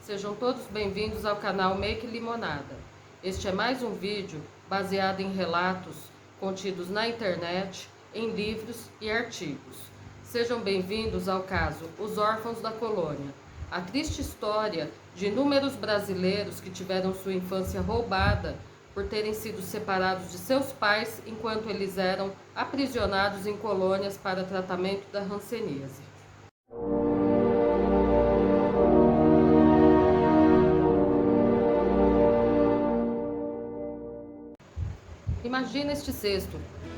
Sejam todos bem-vindos ao canal Make Limonada. Este é mais um vídeo baseado em relatos contidos na internet, em livros e artigos. Sejam bem-vindos ao caso Os Órfãos da Colônia, a triste história de inúmeros brasileiros que tiveram sua infância roubada por terem sido separados de seus pais enquanto eles eram aprisionados em colônias para tratamento da hanseníase. Imagina este cesto,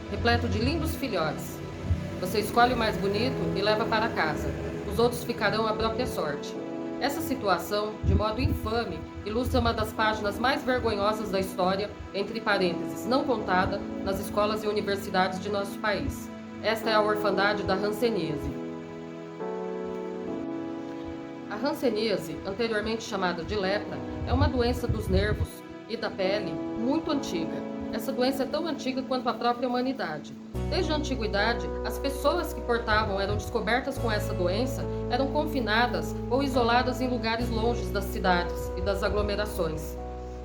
repleto de lindos filhotes. Você escolhe o mais bonito e leva para casa. Os outros ficarão à própria sorte. Essa situação, de modo infame, ilustra uma das páginas mais vergonhosas da história, entre parênteses, não contada, nas escolas e universidades de nosso país. Esta é a orfandade da hanseníase. A hanseníase, anteriormente chamada de lepra, é uma doença dos nervos e da pele muito antiga. Essa doença é tão antiga quanto a própria humanidade. Desde a antiguidade, as pessoas que eram descobertas com essa doença eram confinadas ou isoladas em lugares longes das cidades e das aglomerações.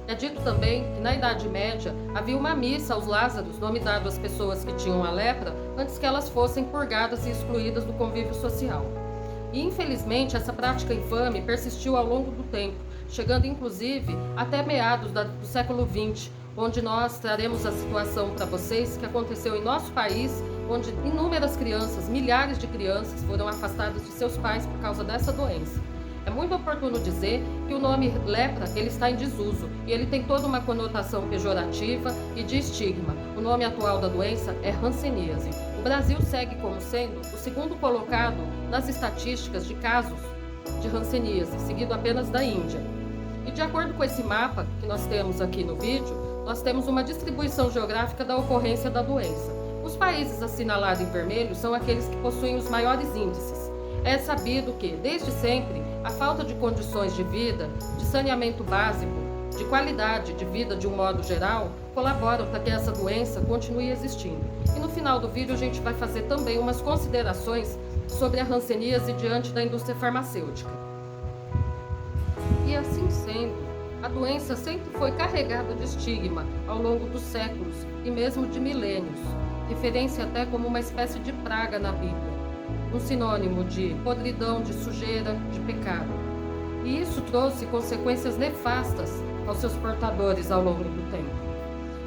É dito também que na Idade Média havia uma missa aos Lázaros, nome dado às pessoas que tinham a lepra, antes que elas fossem purgadas e excluídas do convívio social. E infelizmente essa prática infame persistiu ao longo do tempo, chegando inclusive até meados do século XX, onde nós traremos a situação para vocês que aconteceu em nosso país, onde inúmeras crianças, milhares de crianças foram afastadas de seus pais por causa dessa doença. É muito oportuno dizer que o nome lepra ele está em desuso e ele tem toda uma conotação pejorativa e de estigma. O nome atual da doença é hanseníase. O Brasil segue como sendo o segundo colocado nas estatísticas de casos de hanseníase, seguido apenas da Índia. E de acordo com esse mapa que nós temos aqui no vídeo, nós temos uma distribuição geográfica da ocorrência da doença. Os países assinalados em vermelho são aqueles que possuem os maiores índices. É sabido que, desde sempre, a falta de condições de vida, de saneamento básico, de qualidade de vida de um modo geral, colaboram para que essa doença continue existindo. E no final do vídeo a gente vai fazer também umas considerações sobre a hanseníase diante da indústria farmacêutica. E assim sendo, a doença sempre foi carregada de estigma ao longo dos séculos e mesmo de milênios, referência até como uma espécie de praga na Bíblia, um sinônimo de podridão, de sujeira, de pecado. E isso trouxe consequências nefastas aos seus portadores ao longo do tempo.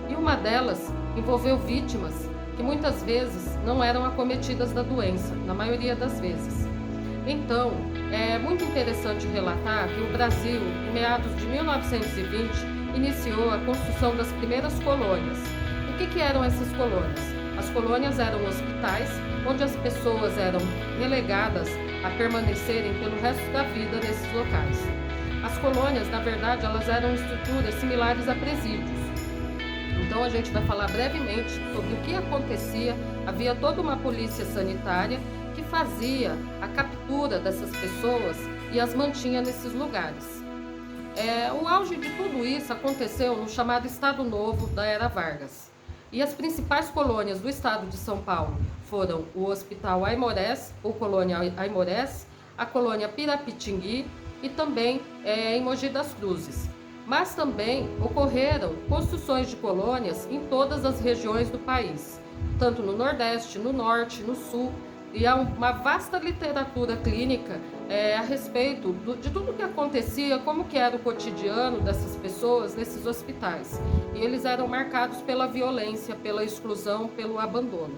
E uma delas envolveu vítimas que muitas vezes não eram acometidas da doença, na maioria das vezes. Então, é muito interessante relatar que o Brasil, em meados de 1920, iniciou a construção das primeiras colônias. O que eram essas colônias? As colônias eram hospitais onde as pessoas eram relegadas a permanecerem pelo resto da vida nesses locais. As colônias, na verdade, elas eram estruturas similares a presídios. Então a gente vai falar brevemente sobre o que acontecia. Havia toda uma polícia sanitária que fazia a captura dessas pessoas e as mantinha nesses lugares. O auge de tudo isso aconteceu no chamado Estado Novo da Era Vargas. E as principais colônias do estado de São Paulo foram o Hospital Aimorés, ou Colônia Aimorés, a Colônia Pirapitingui e também em Mogi das Cruzes. Mas também ocorreram construções de colônias em todas as regiões do país, tanto no Nordeste, no Norte, no Sul. E há uma vasta literatura clínica a respeito de tudo o que acontecia, como que era o cotidiano dessas pessoas nesses hospitais. E eles eram marcados pela violência, pela exclusão, pelo abandono.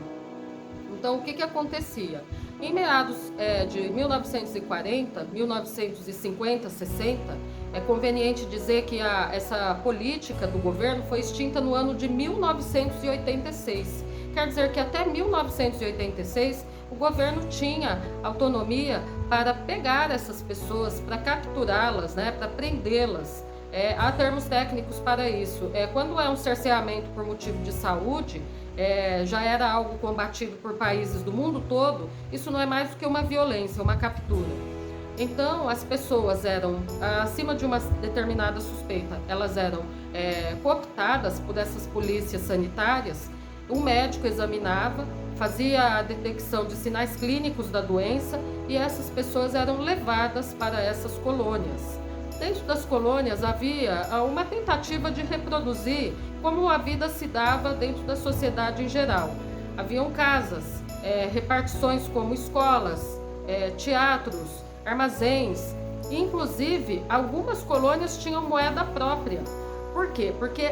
Então, o que acontecia? Em meados de 1940, 1950, 60, é conveniente dizer que essa política do governo foi extinta no ano de 1986. Quer dizer que até 1986 o governo tinha autonomia para pegar essas pessoas, para capturá-las, para prendê-las. Há termos técnicos para isso. Quando é um cerceamento por motivo de saúde, já era algo combatido por países do mundo todo, isso não é mais do que uma violência, uma captura. Então, as pessoas eram, acima de uma determinada suspeita, elas eram cooptadas por essas polícias sanitárias. Um médico examinava, fazia a detecção de sinais clínicos da doença e essas pessoas eram levadas para essas colônias. dentro das colônias havia uma tentativa de reproduzir como a vida se dava dentro da sociedade em geral. Haviam casas, repartições como escolas, teatros, armazéns, e, inclusive algumas colônias tinham moeda própria. Por quê? Porque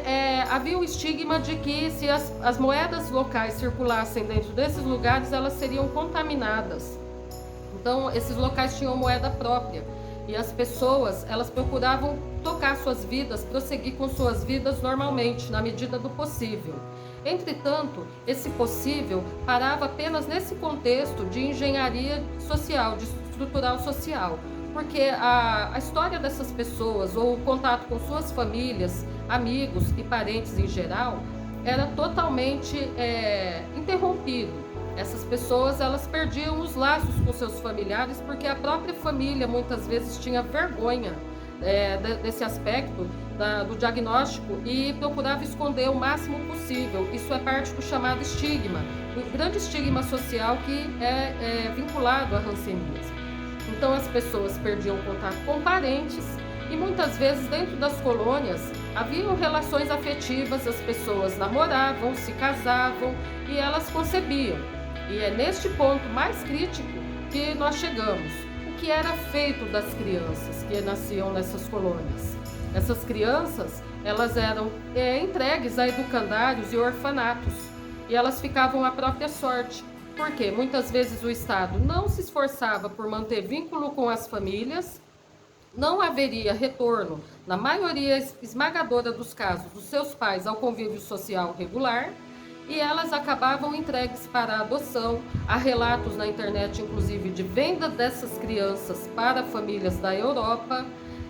havia o estigma de que se as moedas locais circulassem dentro desses lugares, elas seriam contaminadas. Então, esses locais tinham moeda própria e as pessoas, elas procuravam tocar suas vidas, prosseguir com suas vidas normalmente, na medida do possível. Entretanto, esse possível parava apenas nesse contexto de engenharia social, de estrutural social, porque a história dessas pessoas, ou o contato com suas famílias, amigos e parentes em geral, era totalmente interrompido. Essas pessoas, elas perdiam os laços com seus familiares porque a própria família muitas vezes tinha vergonha desse aspecto do diagnóstico e procurava esconder o máximo possível. Isso é parte do chamado estigma, do grande estigma social que é vinculado à hanseníase. Então as pessoas perdiam contato com parentes e muitas vezes dentro das colônias haviam relações afetivas, as pessoas namoravam, se casavam e elas concebiam. E é neste ponto mais crítico que nós chegamos. O que era feito das crianças que nasciam nessas colônias? Essas crianças, elas eram entregues a educandários e orfanatos e elas ficavam à própria sorte. Porque muitas vezes o Estado não se esforçava por manter vínculo com as famílias, não haveria retorno, na maioria esmagadora dos casos, dos seus pais ao convívio social regular, e elas acabavam entregues para a adoção. Há relatos na internet, inclusive, de venda dessas crianças para famílias da Europa,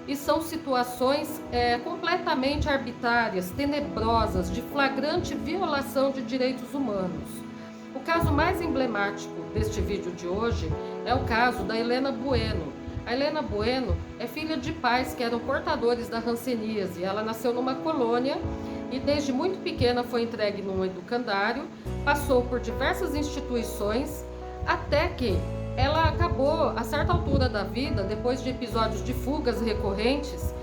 e são situações completamente arbitrárias, tenebrosas, de flagrante violação de direitos humanos. O caso mais emblemático deste vídeo de hoje é o caso da Helena Bueno. A Helena Bueno é filha de pais que eram portadores da hanseníase. Ela nasceu numa colônia e desde muito pequena foi entregue num educandário, passou por diversas instituições, até que ela acabou, a certa altura da vida, depois de episódios de fugas recorrentes,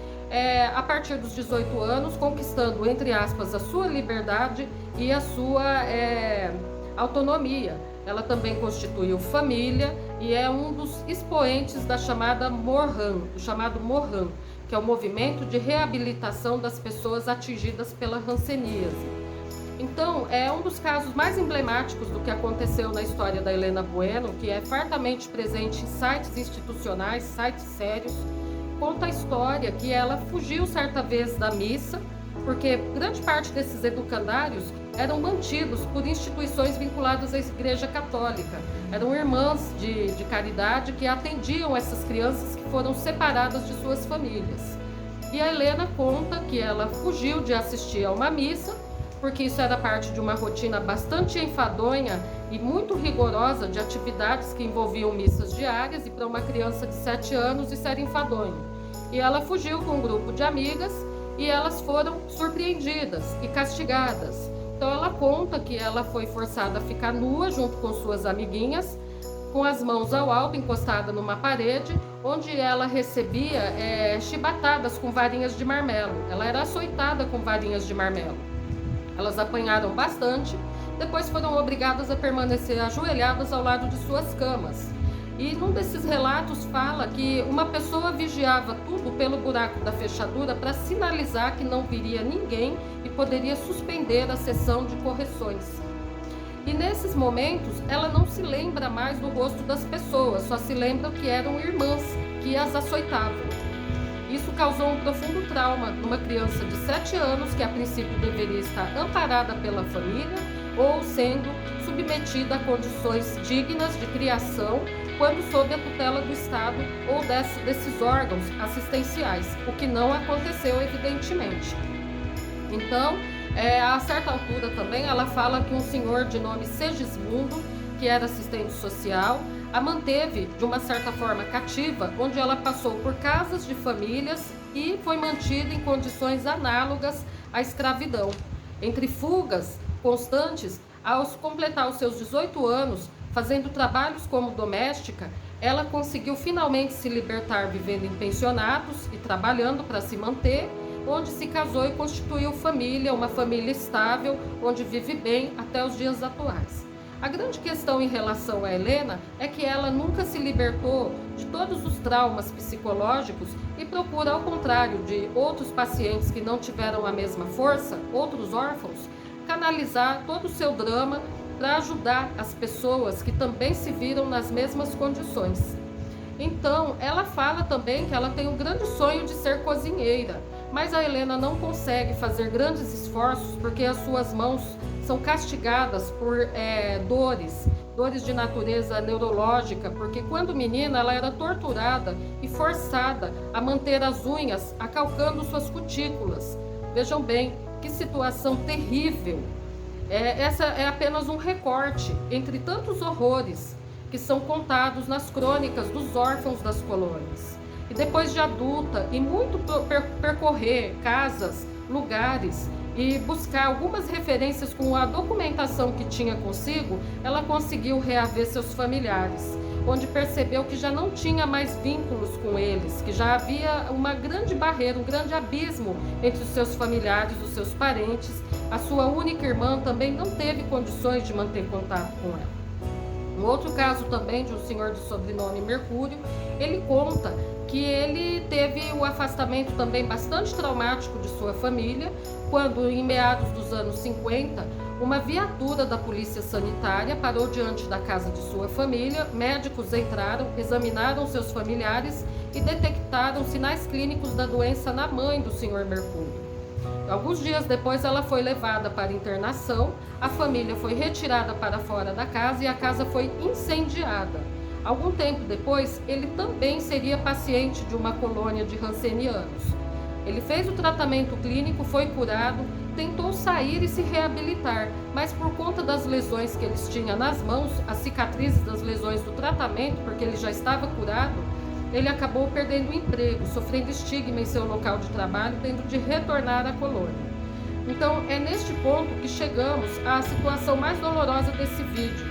a partir dos 18 anos, conquistando, entre aspas, a sua liberdade e a sua autonomia. Ela também constituiu família e é um dos expoentes da chamada MORHAN, do chamado MORHAN, que é o movimento de reabilitação das pessoas atingidas pela hanseníase. Então, é um dos casos mais emblemáticos do que aconteceu na história da Helena Bueno, que é fartamente presente em sites institucionais, sites sérios. Conta a história que ela fugiu certa vez da missa, porque grande parte desses educandários eram mantidos por instituições vinculadas à Igreja Católica. Eram irmãs de caridade que atendiam essas crianças que foram separadas de suas famílias. E a Helena conta que ela fugiu de assistir a uma missa, porque isso era parte de uma rotina bastante enfadonha e muito rigorosa de atividades que envolviam missas diárias, e para uma criança de 7 anos isso era enfadonho. E ela fugiu com um grupo de amigas e elas foram surpreendidas e castigadas. Então ela conta que ela foi forçada a ficar nua junto com suas amiguinhas, com as mãos ao alto, encostada numa parede, onde ela recebia chibatadas com varinhas de marmelo. Ela era açoitada com varinhas de marmelo. Elas apanharam bastante, depois foram obrigadas a permanecer ajoelhadas ao lado de suas camas. E num desses relatos fala que uma pessoa vigiava tudo pelo buraco da fechadura para sinalizar que não viria ninguém e poderia suspender a sessão de correções. E nesses momentos ela não se lembra mais do rosto das pessoas, só se lembra que eram irmãs que as açoitavam. Isso causou um profundo trauma numa criança de 7 anos que a princípio deveria estar amparada pela família ou sendo submetida a condições dignas de criação quando sob a tutela do Estado ou desses órgãos assistenciais, o que não aconteceu evidentemente. Então, a certa altura também ela fala que um senhor de nome Segismundo, que era assistente social, a manteve de uma certa forma cativa, onde ela passou por casas de famílias e foi mantida em condições análogas à escravidão. Entre fugas constantes, ao completar os seus 18 anos, fazendo trabalhos como doméstica, ela conseguiu finalmente se libertar vivendo em pensionatos e trabalhando para se manter, onde se casou e constituiu família, uma família estável, onde vive bem até os dias atuais. A grande questão em relação a Helena é que ela nunca se libertou de todos os traumas psicológicos e procura, ao contrário de outros pacientes que não tiveram a mesma força, outros órfãos, canalizar todo o seu drama para ajudar as pessoas que também se viram nas mesmas condições. Então, ela fala também que ela tem um grande sonho de ser cozinheira, mas a Helena não consegue fazer grandes esforços porque as suas mãos são castigadas por dores de natureza neurológica, porque quando menina ela era torturada e forçada a manter as unhas acalcando suas cutículas. Vejam bem, que situação terrível. Essa é apenas um recorte entre tantos horrores que são contados nas crônicas dos órfãos das colônias. E depois de adulta e muito percorrer casas, lugares e buscar algumas referências com a documentação que tinha consigo, ela conseguiu reaver seus familiares, onde percebeu que já não tinha mais vínculos com eles, que já havia uma grande barreira, um grande abismo entre os seus familiares, os seus parentes. A sua única irmã também não teve condições de manter contato com ela. Um outro caso também de um senhor de sobrenome Mercúrio, ele conta que ele teve o afastamento também bastante traumático de sua família, quando em meados dos anos 50, uma viatura da polícia sanitária parou diante da casa de sua família, médicos entraram, examinaram seus familiares e detectaram sinais clínicos da doença na mãe do senhor Mercúrio. Alguns dias depois ela foi levada para internação, a família foi retirada para fora da casa e a casa foi incendiada. Algum tempo depois, ele também seria paciente de uma colônia de rancenianos. Ele fez o tratamento clínico, foi curado, tentou sair e se reabilitar, mas por conta das lesões que eles tinham nas mãos, as cicatrizes das lesões do tratamento, porque ele já estava curado, ele acabou perdendo o emprego, sofrendo estigma em seu local de trabalho, tendo de retornar à colônia. Então, é neste ponto que chegamos à situação mais dolorosa desse vídeo.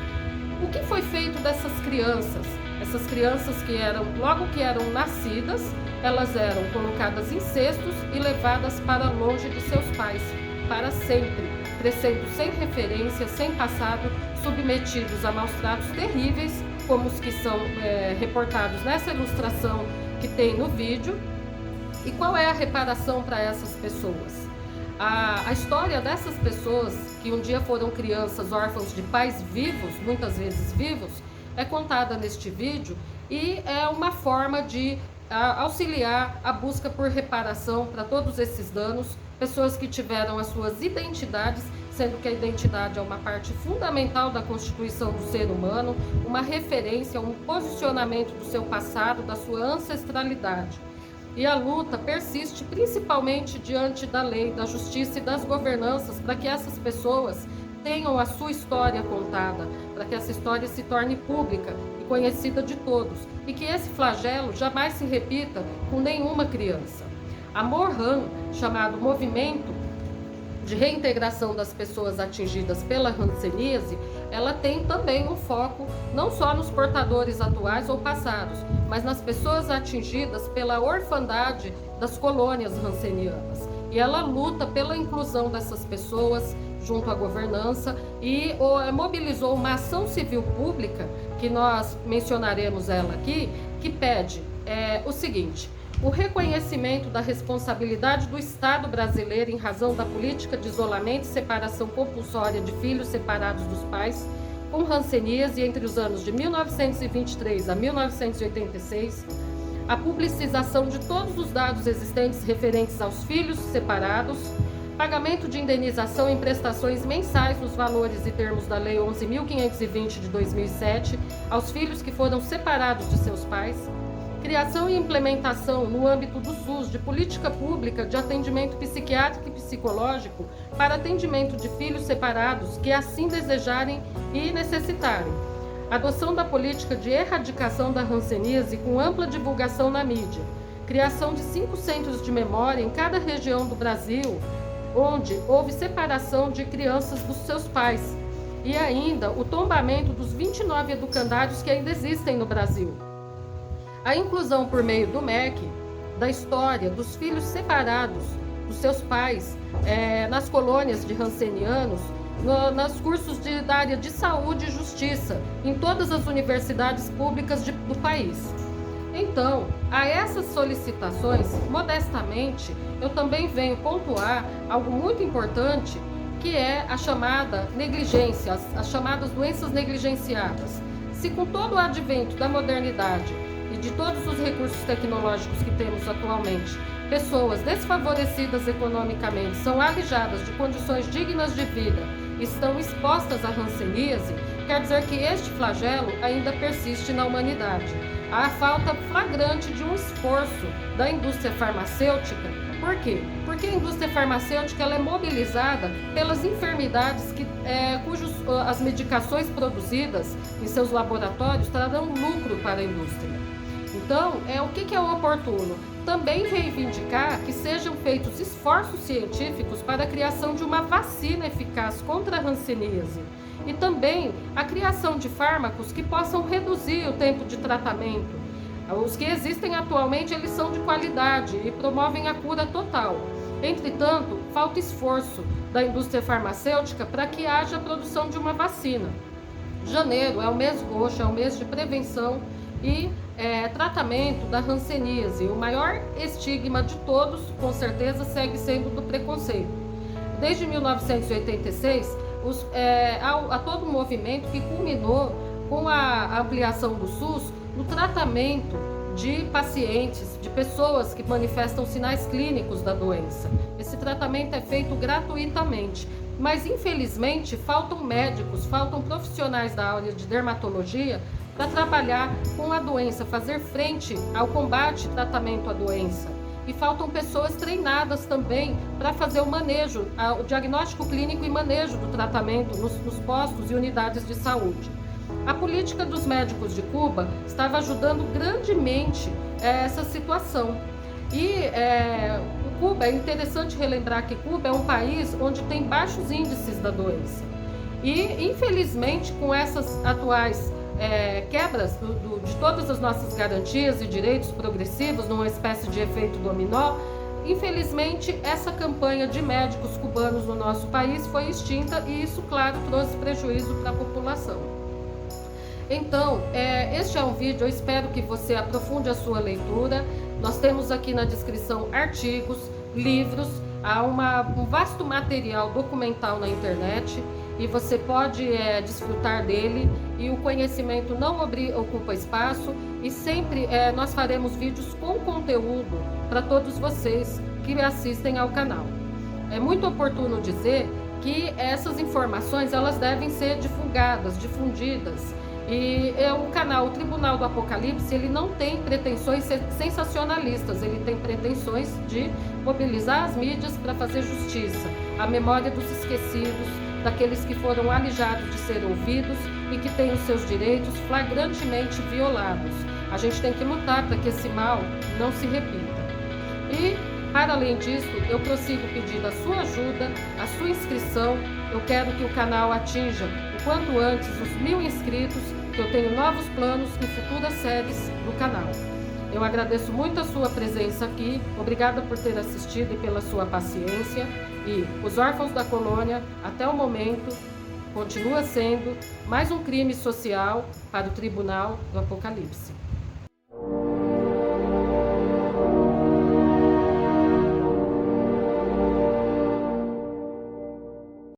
O que foi feito dessas crianças? Essas crianças que logo que eram nascidas, elas eram colocadas em cestos e levadas para longe de seus pais, para sempre, crescendo sem referência, sem passado, submetidos a maus tratos terríveis, como os que são reportados nessa ilustração que tem no vídeo. E qual é a reparação para essas pessoas? A história dessas pessoas que um dia foram crianças órfãos de pais vivos, muitas vezes vivos, é contada neste vídeo e é uma forma de auxiliar a busca por reparação para todos esses danos, pessoas que tiveram as suas identidades, sendo que a identidade é uma parte fundamental da constituição do ser humano, uma referência, um posicionamento do seu passado, da sua ancestralidade. E a luta persiste principalmente diante da lei, da justiça e das governanças para que essas pessoas tenham a sua história contada, para que essa história se torne pública e conhecida de todos, e que esse flagelo jamais se repita com nenhuma criança. A MORHAN, chamado Movimento de Reintegração das Pessoas Atingidas pela Hanseníase, ela tem também um foco não só nos portadores atuais ou passados, mas nas pessoas atingidas pela orfandade das colônias hansenianas. E ela luta pela inclusão dessas pessoas junto à governança e mobilizou uma ação civil pública, que nós mencionaremos ela aqui, que pede o seguinte: o reconhecimento da responsabilidade do Estado brasileiro em razão da política de isolamento e separação compulsória de filhos separados dos pais com hanseníase entre os anos de 1923 a 1986, a publicização de todos os dados existentes referentes aos filhos separados, pagamento de indenização em prestações mensais nos valores e termos da Lei 11.520 de 2007 aos filhos que foram separados de seus pais, criação e implementação no âmbito do SUS de política pública de atendimento psiquiátrico e psicológico para atendimento de filhos separados que assim desejarem e necessitarem. Adoção da política de erradicação da hanseníase com ampla divulgação na mídia. Criação de 5 centros de memória em cada região do Brasil, onde houve separação de crianças dos seus pais. e ainda o tombamento dos 29 educandários que ainda existem no Brasil. A inclusão por meio do MEC da história dos filhos separados dos seus pais nas colônias de rancenianos, nos cursos da área de saúde e justiça, em todas as universidades públicas do país. Então, a essas solicitações, modestamente, eu também venho pontuar algo muito importante, que é a chamada negligência, as chamadas doenças negligenciadas. Se com todo o advento da modernidade e de todos os recursos tecnológicos que temos atualmente, pessoas desfavorecidas economicamente são alijadas de condições dignas de vida e estão expostas à hanseníase, quer dizer que este flagelo ainda persiste na humanidade. Há falta flagrante de um esforço da indústria farmacêutica. Por quê? Porque a indústria farmacêutica ela é mobilizada pelas enfermidades cujas as medicações produzidas em seus laboratórios trarão lucro para a indústria. Então, o que é oportuno? Também reivindicar que sejam feitos esforços científicos para a criação de uma vacina eficaz contra a hanseníase e também a criação de fármacos que possam reduzir o tempo de tratamento. Os que existem atualmente, eles são de qualidade e promovem a cura total. Entretanto, falta esforço da indústria farmacêutica para que haja a produção de uma vacina. Janeiro é o mês roxo, é o mês de prevenção e tratamento da hanseníase. O maior estigma de todos, com certeza, segue sendo do preconceito. Desde 1986, há todo um movimento que culminou com a ampliação do SUS no tratamento de pacientes, de pessoas que manifestam sinais clínicos da doença. Esse tratamento é feito gratuitamente, mas infelizmente faltam médicos, faltam profissionais da área de dermatologia para trabalhar com a doença, fazer frente ao combate e tratamento à doença. E faltam pessoas treinadas também para fazer o manejo, o diagnóstico clínico e manejo do tratamento nos postos e unidades de saúde. A política dos médicos de Cuba estava ajudando grandemente essa situação. E Cuba, é interessante relembrar que Cuba é um país onde tem baixos índices da doença. E, infelizmente, com essas atuais quebras de todas as nossas garantias e direitos progressivos, numa espécie de efeito dominó, infelizmente essa campanha de médicos cubanos no nosso país foi extinta e isso, claro, trouxe prejuízo para a população. Então, este é um vídeo, eu espero que você aprofunde a sua leitura. Nós temos aqui na descrição artigos, livros, há um vasto material documental na internet e você pode desfrutar dele, e o conhecimento não ocupa espaço, e sempre nós faremos vídeos com conteúdo para todos vocês que assistem ao canal. É muito oportuno dizer que essas informações elas devem ser divulgadas, difundidas. E o canal O Tribunal do Apocalipse, ele não tem pretensões sensacionalistas, ele tem pretensões de mobilizar as mídias para fazer justiça, a memória dos esquecidos, daqueles que foram alijados de ser ouvidos e que têm os seus direitos flagrantemente violados. A gente tem que lutar para que esse mal não se repita. E, para além disso, eu prossigo pedindo a sua ajuda, a sua inscrição. Eu quero que o canal atinja o quanto antes os 1000 inscritos, que eu tenho novos planos em futuras séries do canal. Eu agradeço muito a sua presença aqui, obrigada por ter assistido e pela sua paciência. E os órfãos da colônia, até o momento, continua sendo mais um crime social para o Tribunal do Apocalipse.